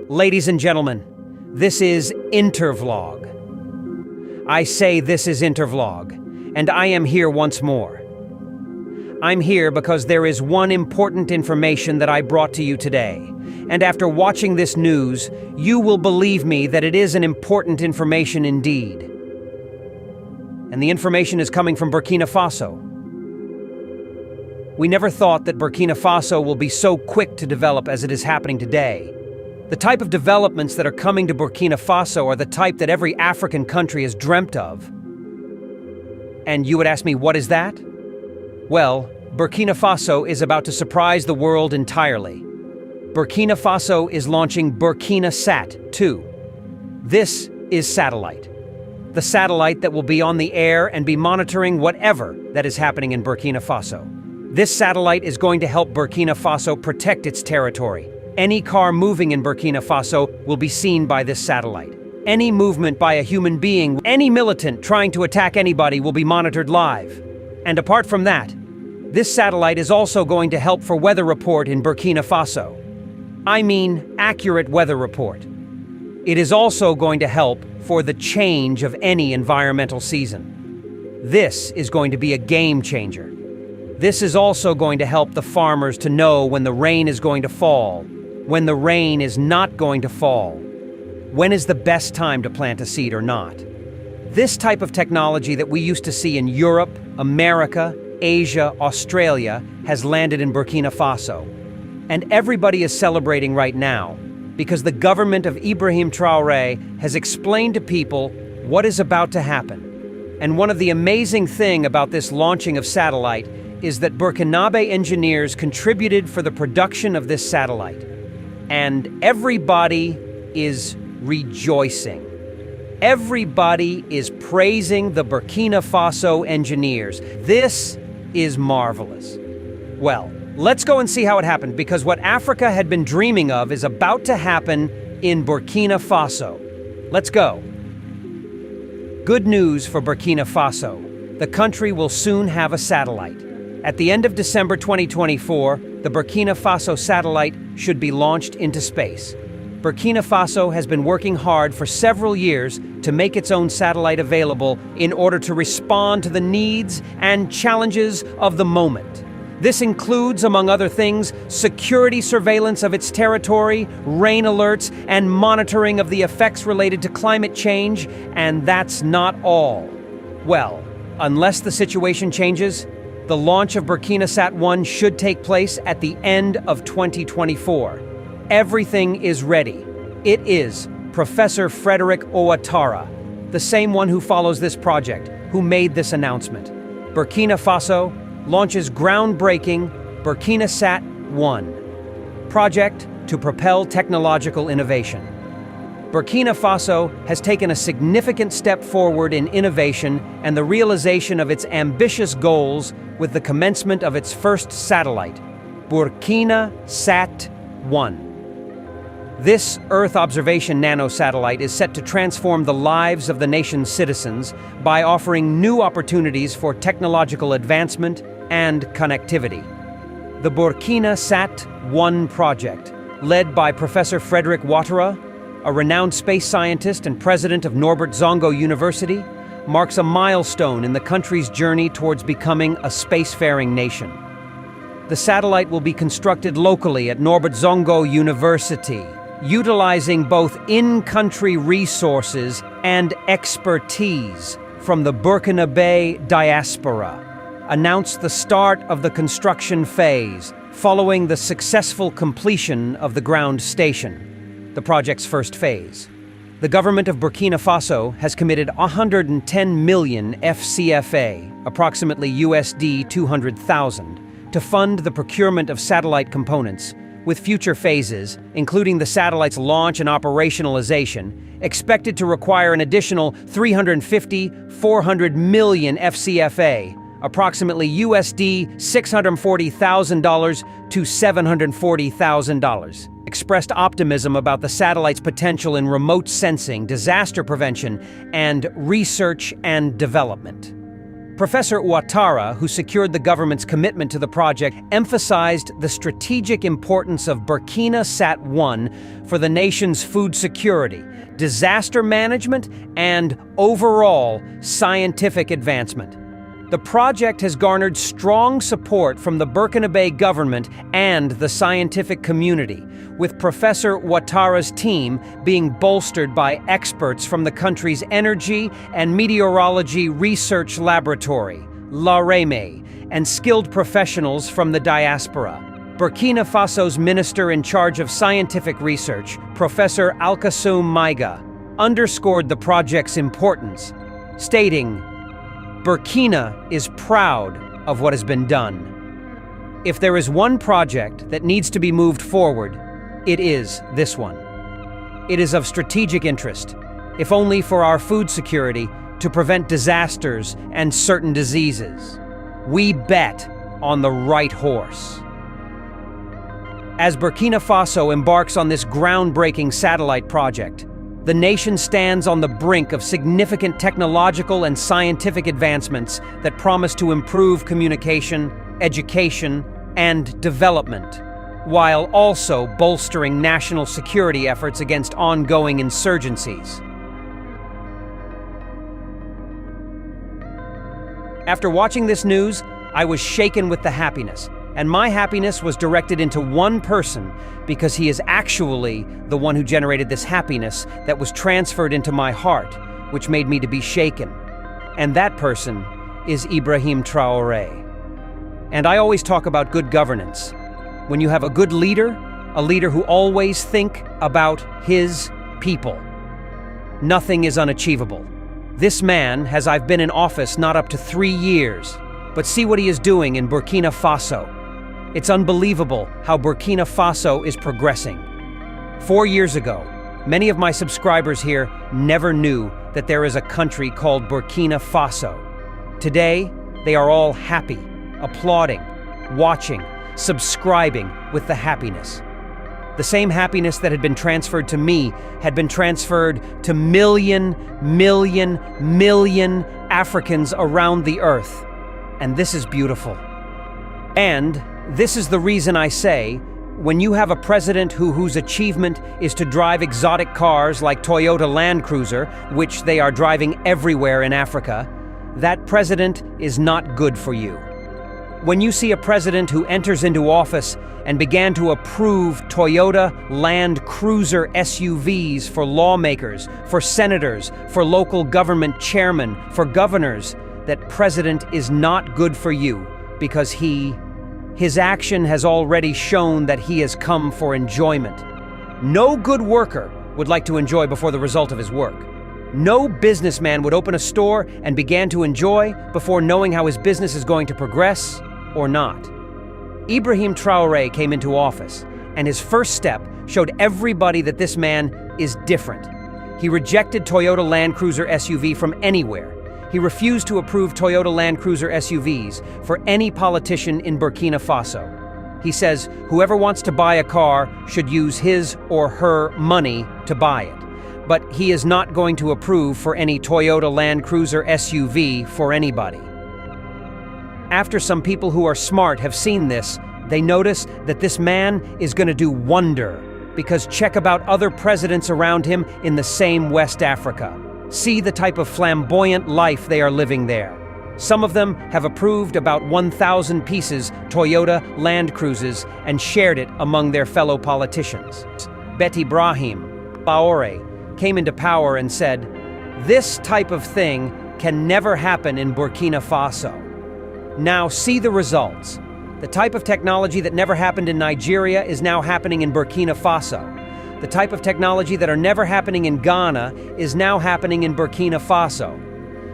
Ladies and gentlemen, this is Intervlog. I say this is Intervlog, and I am here once more. I'm here because there is one important information that I brought to you today, and after watching this news, you will believe me that it is an important information indeed. And the information is coming from Burkina Faso. We never thought that Burkina Faso will be so quick to develop as it is happening today. The type of developments that are coming to Burkina Faso are the type that every African country has dreamt of. And you would ask me, what is that? Well, Burkina Faso is about to surprise the world entirely. Burkina Faso is launching BurkinaSat 2. This is satellite. The satellite that will be on the air and be monitoring whatever that is happening in Burkina Faso. This satellite is going to help Burkina Faso protect its territory. Any car moving in Burkina Faso will be seen by this satellite. Any movement by a human being, any militant trying to attack anybody will be monitored live. And apart from that, this satellite is also going to help for weather report in Burkina Faso. I mean, accurate weather report. It is also going to help for the change of any environmental season. This is going to be a game changer. This is also going to help the farmers to know when the rain is going to fall, when the rain is not going to fall, when is the best time to plant a seed or not. This type of technology that we used to see in Europe, America, Asia, Australia has landed in Burkina Faso. And everybody is celebrating right now because the government of Ibrahim Traoré has explained to people what is about to happen. And one of the amazing things about this launching of satellite is that Burkinabe engineers contributed for the production of this satellite. And everybody is rejoicing. Everybody is praising the Burkina Faso engineers. This is marvelous. Well, let's go and see how it happened, because what Africa had been dreaming of is about to happen in Burkina Faso. Let's go. Good news for Burkina Faso. The country will soon have a satellite. At the end of December 2024, the Burkina Faso satellite should be launched into space. Burkina Faso has been working hard for several years to make its own satellite available in order to respond to the needs and challenges of the moment. This includes, among other things, security surveillance of its territory, rain alerts, and monitoring of the effects related to climate change, and that's not all. Well, unless the situation changes, the launch of BurkinaSat 1 should take place at the end of 2024. Everything is ready. It is Professor Frederick Ouattara, the same one who follows this project, who made this announcement. Burkina Faso launches groundbreaking BurkinaSat 1 project to propel technological innovation. Burkina Faso has taken a significant step forward in innovation and the realization of its ambitious goals with the commencement of its first satellite, BurkinaSat 1. This Earth observation nanosatellite is set to transform the lives of the nation's citizens by offering new opportunities for technological advancement and connectivity. The BurkinaSat 1 project, led by Professor Frederick Ouattara, a renowned space scientist and president of Norbert Zongo University, marks a milestone in the country's journey towards becoming a spacefaring nation. The satellite will be constructed locally at Norbert Zongo University, utilizing both in-country resources and expertise from the Burkinabe diaspora, announced the start of the construction phase following the successful completion of the ground station, the project's first phase. The government of Burkina Faso has committed 110 million FCFA, approximately USD 200,000, to fund the procurement of satellite components, with future phases, including the satellite's launch and operationalization, expected to require an additional 400 million FCFA, approximately USD $640,000 to $740,000. Expressed optimism about the satellite's potential in remote sensing, disaster prevention, and research and development. Professor Ouattara, who secured the government's commitment to the project, emphasized the strategic importance of Burkina Sat 1 for the nation's food security, disaster management, and overall scientific advancement. The project has garnered strong support from the Burkinabe government and the scientific community, with Professor Ouattara's team being bolstered by experts from the country's Energy and Meteorology Research Laboratory, l'AREME, and skilled professionals from the diaspora. Burkina Faso's minister in charge of scientific research, Professor Alkassoum Maïga, underscored the project's importance, stating, "Burkina is proud of what has been done. If there is one project that needs to be moved forward, it is this one. It is of strategic interest, if only for our food security, to prevent disasters and certain diseases. We bet on the right horse." As Burkina Faso embarks on this groundbreaking satellite project, the nation stands on the brink of significant technological and scientific advancements that promise to improve communication, education, and development, while also bolstering national security efforts against ongoing insurgencies. After watching this news, I was shaken with the happiness, and my happiness was directed into one person because he is actually the one who generated this happiness that was transferred into my heart, which made me to be shaken. And that person is Ibrahim Traoré. And I always talk about good governance. When you have a good leader, a leader who always thinks about his people, nothing is unachievable. This man has I've been in office not up to 3 years, but see what he is doing in Burkina Faso. It's unbelievable how Burkina Faso is progressing. 4 years ago, many of my subscribers here never knew that there is a country called Burkina Faso. Today, they are all happy, applauding, watching, subscribing with the happiness. The same happiness that had been transferred to me had been transferred to million Africans around the earth. And this is beautiful. And this is the reason I say, when you have a president whose achievement is to drive exotic cars like Toyota Land Cruiser, which they are driving everywhere in Africa, that president is not good for you. When you see a president who enters into office and began to approve Toyota Land Cruiser SUVs for lawmakers, for senators, for local government chairmen, for governors, that president is not good for you because his action has already shown that he has come for enjoyment. No good worker would like to enjoy before the result of his work. No businessman would open a store and begin to enjoy before knowing how his business is going to progress or not. Ibrahim Traoré came into office, and his first step showed everybody that this man is different. He rejected Toyota Land Cruiser SUV from anywhere. He refused to approve Toyota Land Cruiser SUVs for any politician in Burkina Faso. He says whoever wants to buy a car should use his or her money to buy it. But he is not going to approve for any Toyota Land Cruiser SUV for anybody. After some people who are smart have seen this, they notice that this man is going to do wonder, because check about other presidents around him in the same West Africa. See the type of flamboyant life they are living there. Some of them have approved about 1,000 pieces Toyota Land Cruisers and shared it among their fellow politicians. Bet Ibrahim Traoré came into power and said, "This type of thing can never happen in Burkina Faso." Now see the results. The type of technology that never happened in Nigeria is now happening in Burkina Faso. The type of technology that are never happening in Ghana is now happening in Burkina Faso.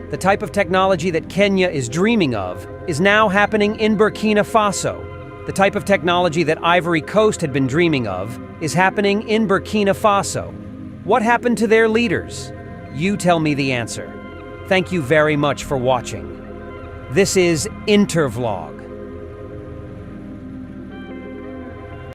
The type of technology that Kenya is dreaming of is now happening in Burkina Faso. The type of technology that Ivory Coast had been dreaming of is happening in Burkina Faso. What happened to their leaders? You tell me the answer. Thank you very much for watching. This is Intervlog.